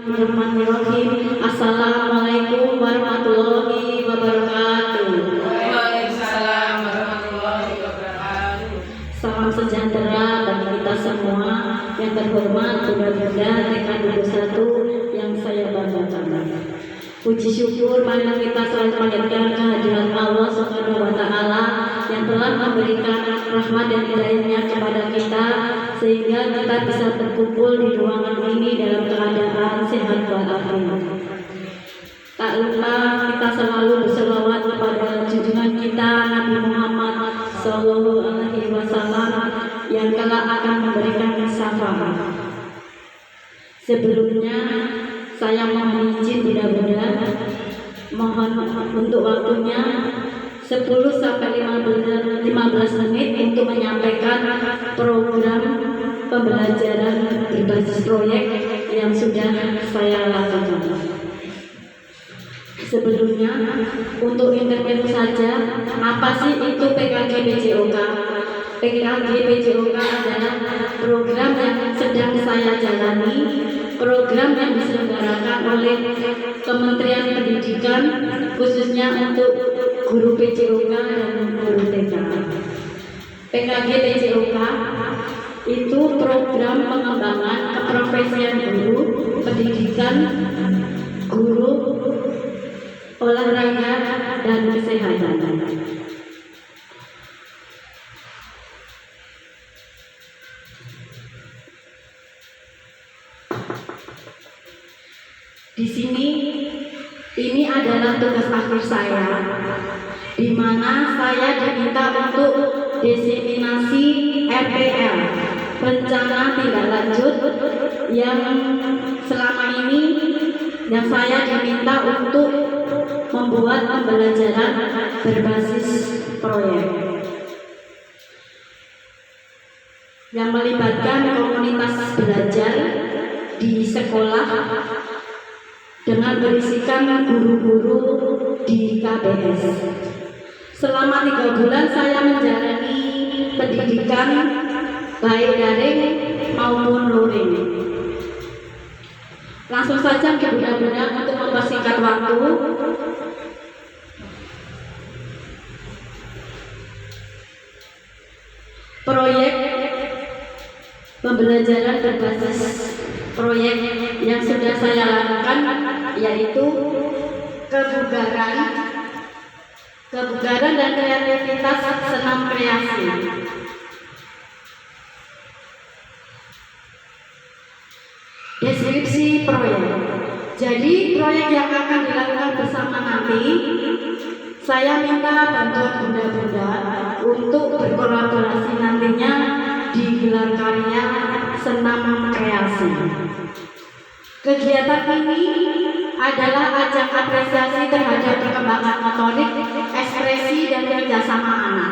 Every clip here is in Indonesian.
Bismillahirrahmanirrahim. Assalamualaikum warahmatullahi wabarakatuh. Waalaikumsalam warahmatullahi wabarakatuh. Salam sejahtera bagi kita semua. Yang terhormat Bunda-Bunda TK 21 yang saya banggakan. Puji syukur marilah kita selalu panjatkan kehadiran Allah Subhanahu wa taala yang telah memberikan rahmat dan hidayahnya kepada kita sehingga kita bisa berkumpul di ruangan ini dalam keadaan sehat walafiat. Tak lupa kita selalu berselawat kepada junjungan kita Nabi Muhammad Sallallahu Alaihi Wasallam yang kelak akan memberikan syafaat. Sebelumnya saya mohon izin Bunda-Bunda, mohon untuk waktunya 10 sampai 15 menit untuk menyampaikan program pembelajaran berbasis proyek yang sudah saya lakukan. Sebelumnya, untuk intermezzo saja, apa sih itu PKG PJOK? PKG PJOK adalah program yang sedang saya jalani, program yang diselenggarakan oleh Kementerian Pendidikan khususnya untuk guru PJOK dan guru TK. PKG PJOK itu program pengembangan keprofesian guru, pendidikan, guru, olahraga, dan kesehatan. Di sini, ini adalah tugas akhir saya, di mana saya diminta untuk diseminasi RPL, rencana tindak lanjut yang selama ini yang saya diminta untuk membuat pembelajaran berbasis proyek yang melibatkan komunitas belajar di sekolah dengan berisikan guru-guru di KBS. Selama 3 bulan saya menjalani pendidikan baik daring maupun luring. Langsung saja Bunda-Bunda untuk mempersingkat waktu. Proyek pembelajaran berbasis proyek yang sudah saya lakukan yaitu kebugaran dan kreativitas senam kreasi. Deskripsi proyek. Jadi proyek yang akan dilakukan bersama nanti, saya minta bantuan Bunda-Bunda untuk berkolaborasi nantinya di gelar karya senam kreasi. Kegiatan ini adalah ajang apresiasi terhadap perkembangan motorik, ekspresi, dan kerjasama anak.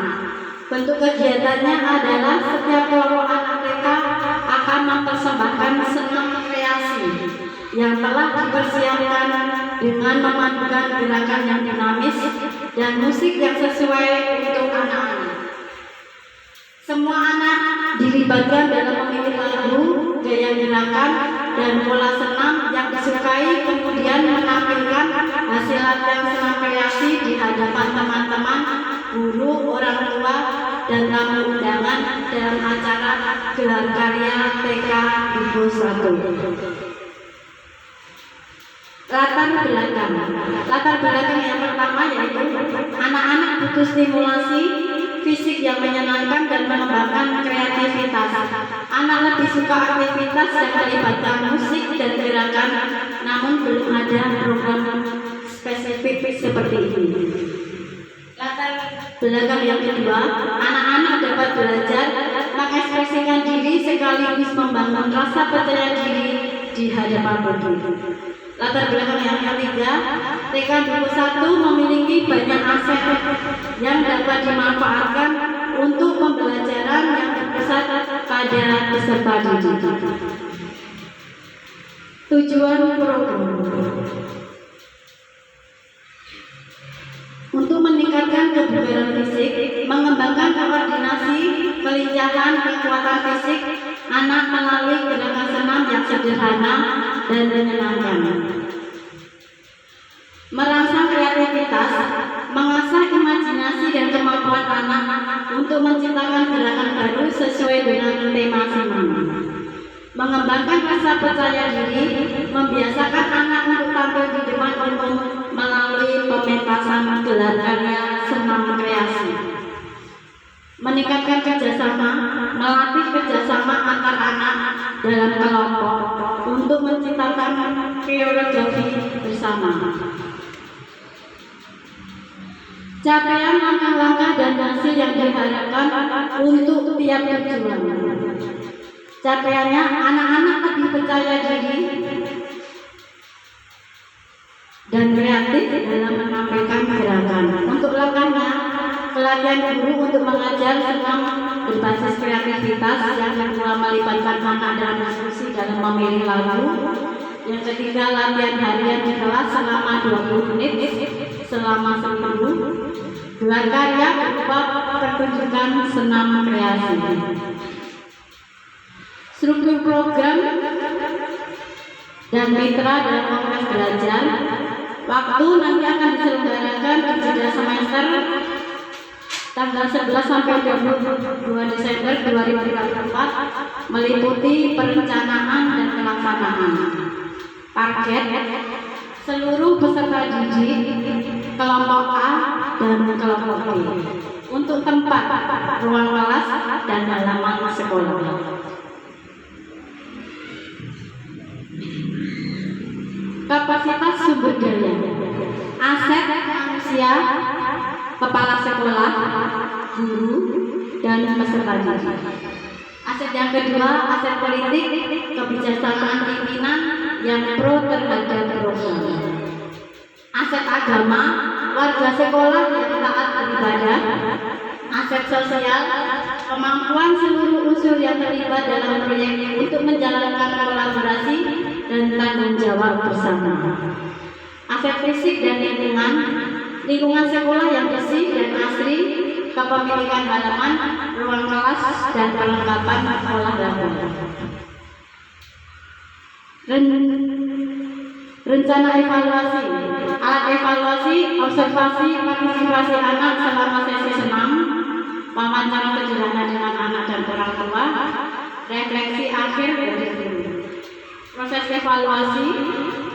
Bentuk kegiatannya adalah setiap kelompok anak TK akan mempersembahkan senam kreasi yang telah dipersiapkan dengan memadukan gerakan yang dinamis dan musik yang sesuai untuk anak-anak. Semua anak dilibatkan dalam memilih lagu, gaya gerakan, dan pola senam yang disukai, kemudian menampilkan hasil latihan senam kreasi di hadapan teman-teman, guru, orang tua, dan tamu undangan dalam acara gelar karya TK 21. Latar belakang yang pertama yaitu anak-anak butuh stimulasi fisik yang menyenangkan dan mengembangkan kreativitas. Anak lebih suka aktivitas yang melibatkan musik dan gerakan, namun belum ada program spesifik seperti ini. Latar belakang yang kedua, anak-anak dapat belajar mengekspresikan diri sekaligus membangun rasa percaya diri di hadapan publik. Latar belakang yang ketiga, TK 21 memiliki banyak aset yang dapat dimanfaatkan untuk pembelajaran yang berpusat pada peserta didik. Tujuan program untuk meningkatkan kebugaran fisik, mengembangkan koordinasi, kelincahan, kekuatan fisik, anak melalui gerakan senam yang sederhana dan menyenangkan. Merangsang kreativitas, mengasah imajinasi dan kemampuan anak untuk menciptakan gerakan baru sesuai dengan tema senam. Mengembangkan rasa percaya diri, membiasakan anak untuk tampil di depan umum melalui pementasan gelar karya senam kreasi. Meningkatkan kerjasama, melatih kerjasama antar anak dalam kelompok untuk menciptakan koreografi bersama. Capaian langkah-langkah dan hasil yang diharapkan untuk tiap tujuan. Capaiannya, anak-anak lebih percaya diri dan kreatif dalam menampilkan gerakan. Untuk langkahnya, pelatihan guru untuk mengajar senam berbasis kreativitas. Yang kedua, melibatkan anak dalam diskusi dalam memilih lagu. Yang ketiga, latihan harian di kelas selama 20 menit selama seminggu. Gelar karya berupa pertunjukan senam kreasi. Struktur program dan mitra dalam kongres belajar. Waktu nanti akan diselenggarakan di jeda semester tanggal 11 sampai 22 Desember 2024, meliputi perencanaan dan pelaksanaan. Target seluruh peserta didik kelompok A dan kelompok B untuk tempat, ruang kelas, dan halaman sekolah. Kapasitas sumber daya, aset manusia, kepala sekolah, guru, dan peserta didik. Aset yang kedua, aset politik, kebijaksanaan pimpinan yang pro terhadap program. Aset agama, warga sekolah yang taat beribadah. Aset sosial, kemampuan seluruh unsur yang terlibat dalam proyek untuk menjalankan kolaborasi dan tanggung jawab bersama. Aset fisik dan lingkungan, lingkungan sekolah yang bersih dan asri, kepemilikan halaman, ruang kelas, dan perlengkapan olahraga. Rencana evaluasi, alat evaluasi, observasi, partisipasi anak selama sesi senam, wawancara sederhana dengan anak dan orang tua, refleksi akhir dari guru. Proses evaluasi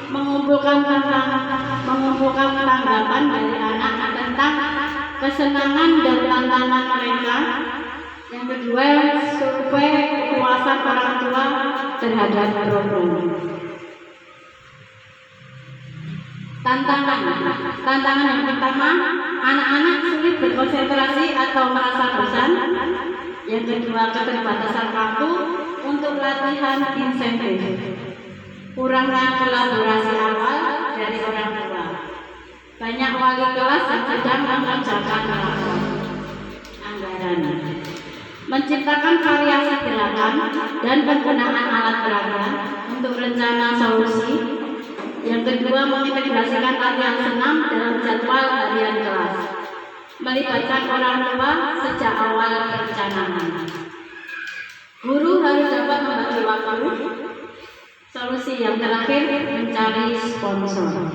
mengumpulkan tanggapan dari anak tentang kesenangan dan tantangan mereka. Yang kedua, survei kepuasan orang tua terhadap program. Tantangan yang pertama, anak-anak sulit berkonsentrasi atau merasa bosan. Yang kedua, keterbatasan waktu untuk latihan insentif. Kurangnya kolaborasi awal dari orang tua. Banyak wali kelas yang sedang mengerjakan anggaran. Menciptakan variasi gerakan dan penggunaan alat peraga untuk rencana solusi. Yang kedua, mengintegrasikan latihan senam dalam jadwal harian kelas. Melibatkan orang tua sejak awal perencanaan. Guru harus dapat membagi waktu. Solusi yang terakhir, mencari sponsor.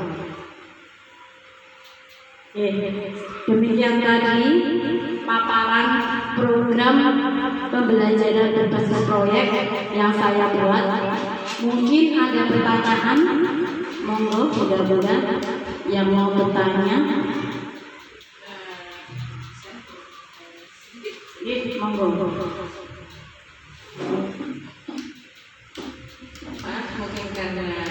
Demikian tadi paparan program pembelajaran berbasis proyek yang saya buat. Mungkin ada pertanyaan, monggo mudah-mudahan yang mau bertanya. Monggo. Mungkin karena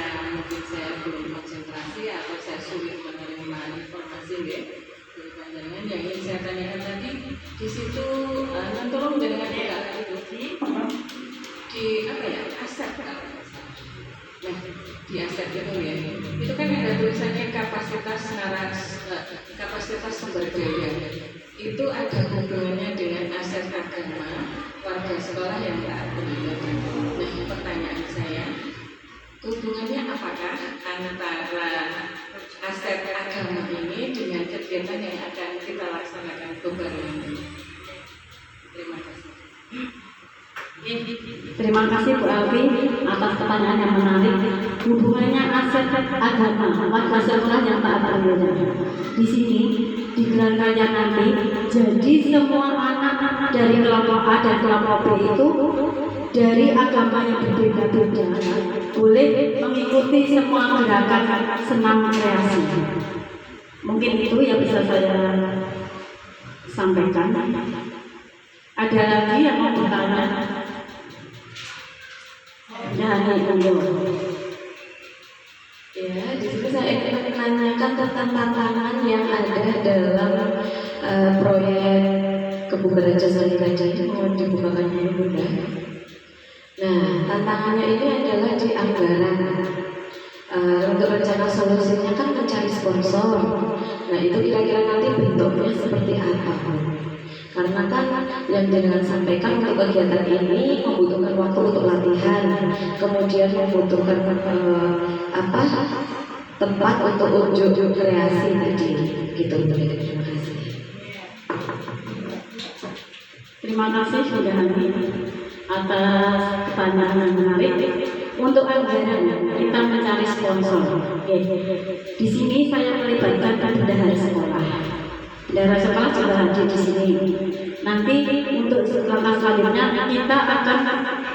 saya belum konsentrasi atau saya sulit menerima informasi dari pandangan yang ingin saya tanyakan tadi. Di situ nonton dengan itu di apa ya, aset kalau nah, di aset itu ya, itu kan ada tulisannya kapasitas sumber daya. Itu ada hubungannya dengan aset agama warga sekolah yang taat beribadah. Nah, pertanyaan saya, hubungannya apakah antara aset agama ini dengan kegiatan yang akan kita laksanakan baru ini? Terima kasih. Terima kasih Bu Alfi atas pertanyaan yang menarik. Hubungannya aset agama warga sekolah yang taat agama. Di sini di gelar raya nanti, jadi semua anak dari kelompok A dan kelompok B itu dari agama yang berbeda-beda boleh mengikuti semua gerakan senam kreasi. Mungkin itu yang bisa saya sampaikan. Ada lagi yang mau bertanya? Ya, di sini saya ingin menanyakan tentang tantangan yang ada dalam proyek kebugaran jasa gajah yang mau dibukakan oleh Bunda. Nah, tantangannya ini adalah di anggaran. Untuk rencana solusinya kan mencari sponsor. Nah, itu kira-kira nanti bentuknya seperti apa? Karena kan yang dengan sampaikan untuk kegiatan ini membutuhkan waktu untuk latihan, kemudian membutuhkan tempat untuk unjuk kreasi tadi, gitu. Terima kasih. Terima kasih sudah hadir atas pertanyaan yang menarik. Untuk anggaran kita mencari sponsor. Di sini saya melibatkan bendahara sekolah. Bendahara sekolah juga hadir di sini. Nanti untuk langkah selanjutnya kita akan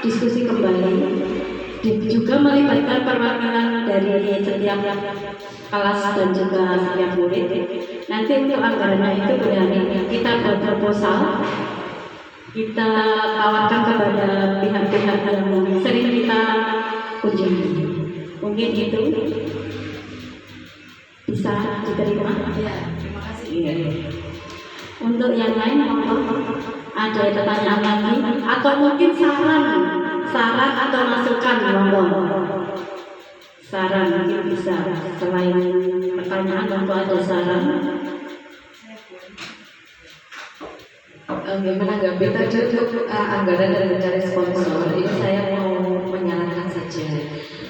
diskusi kembali. Juga melibatkan perwakilan dari setiap kelas dan juga setiap murid. Nanti untuk anggarannya itu berani kita buat proposal, kita tawarkan kepada pihak-pihak yang sering kita kunjungi. Mungkin itu bisa diterima. Ya, terima kasih. Iya. Untuk yang lain, ada pertanyaan lagi atau mungkin saran atau masukan, monggo. Saran mungkin bisa selain pertanyaan, tentu ada saran. Menanggapi tadi untuk anggaran dan mencari sponsor, ini saya mau menyarankan saja.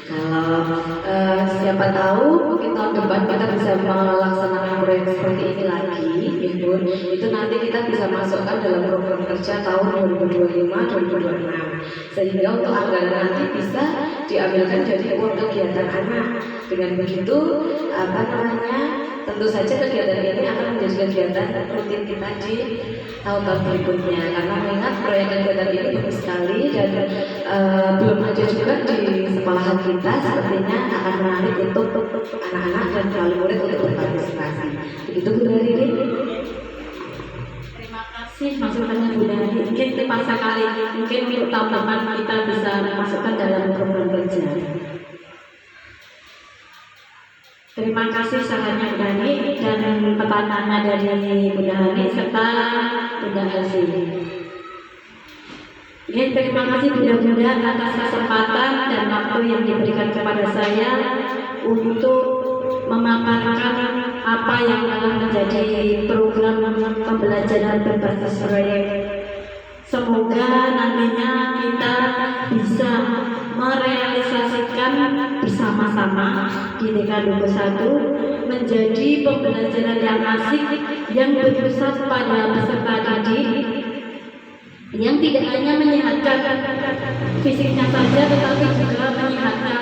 Kalau siapa tahu mungkin tahun depan kita bisa melaksanakan proyek seperti ini lagi, itu nanti kita bisa masukkan dalam program kerja tahun 2025-2026, sehingga untuk anggaran nanti bisa diambilkan dari uang kegiatan anak. Dengan begitu, tentu saja kegiatan ini akan menjadi kegiatan rutin kita di tahun-tahun berikutnya, karena mengingat proyek kegiatan ini bagus sekali dan belum ada juga di sekolahan kita, sepertinya akan menarik untuk anak-anak dan wali murid untuk berpartisipasi. Begitu Bu Dari. Terima kasih masukannya Bu Dari. Mungkin tepat sekali, mungkin untuk tahun depan kita bisa masukkan dalam program kerja. Terima kasih sarannya Bu Dani dan pertanyaannya dari Bu Dani serta Bunda Elsi. Terima kasih Bunda-Bunda atas kesempatan dan waktu yang diberikan kepada saya untuk memaparkan apa yang telah menjadi program pembelajaran berbasis proyek. Semoga nantinya kita bisa merealisasikan bersama-sama di TK21 menjadi pembelajaran yang asik yang berpusat pada peserta didik, yang tidak hanya menyehatkan fisiknya saja tetapi juga menyehatkan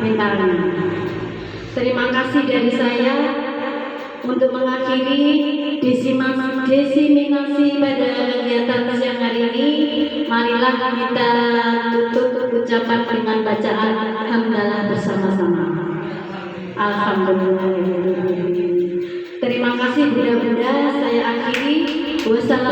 mentalnya. Terima kasih dari saya. Untuk mengakhiri diseminasi pada kegiatan siang hari ini, marilah kita tutup ucapan dengan bacaan hamdalah bersama-sama. Alhamdulillah. Terima kasih Bunda-Bunda. Saya akhiri. Wassalamualaikum